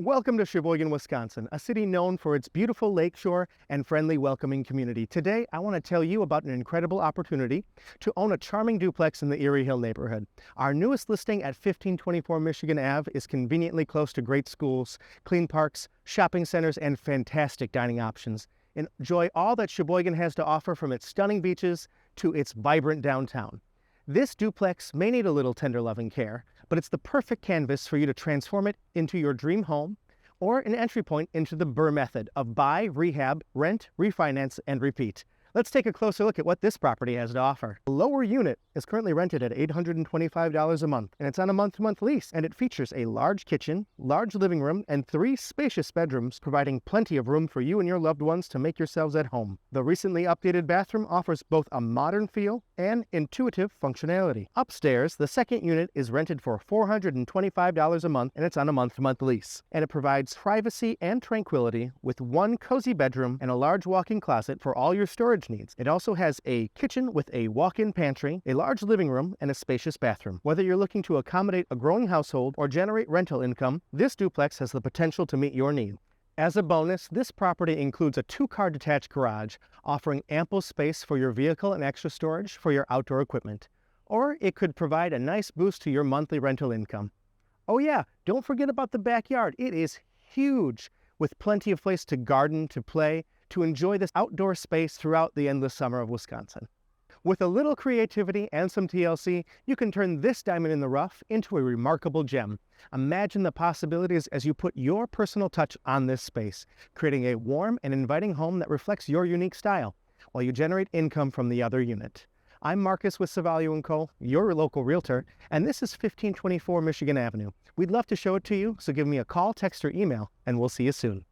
Welcome to Sheboygan, Wisconsin, a city known for its beautiful lakeshore and friendly, welcoming community. Today, I want to tell you about an incredible opportunity to own a charming duplex in the Erie Hill neighborhood. Our newest listing at 1524 Michigan Ave is conveniently close to great schools, clean parks, shopping centers, and fantastic dining options. Enjoy all that Sheboygan has to offer, from its stunning beaches to its vibrant downtown. This duplex may need a little tender loving care, but it's the perfect canvas for you to transform it into your dream home, or an entry point into the Burrrr method of buy, rehab, rent, refinance, and repeat. Let's take a closer look at what this property has to offer. The lower unit is currently rented at $825 a month, and it's on a month-to-month lease, and it features a large kitchen, large living room, and 3 spacious bedrooms, providing plenty of room for you and your loved ones to make yourselves at home. The recently updated bathroom offers both a modern feel and intuitive functionality. Upstairs, the second unit is rented for $425 a month, and it's on a month-to-month lease, and it provides privacy and tranquility with 1 cozy bedroom and a large walk-in closet for all your storage needs. It also has a kitchen with a walk-in pantry, a large living room, and a spacious bathroom. Whether you're looking to accommodate a growing household or generate rental income, this duplex has the potential to meet your need. As a bonus, this property includes a 2-car detached garage, offering ample space for your vehicle and extra storage for your outdoor equipment. Or it could provide a nice boost to your monthly rental income. Oh yeah, don't forget about the backyard. It is huge, with plenty of place to garden, to play, to enjoy this outdoor space throughout the endless summer of Wisconsin. With a little creativity and some TLC, you can turn this diamond in the rough into a remarkable gem. Imagine the possibilities as you put your personal touch on this space, creating a warm and inviting home that reflects your unique style, while you generate income from the other unit. I'm Marcus with Savalio & Co., your local realtor, and this is 1524 Michigan Avenue. We'd love to show it to you, so give me a call, text, or email, and we'll see you soon.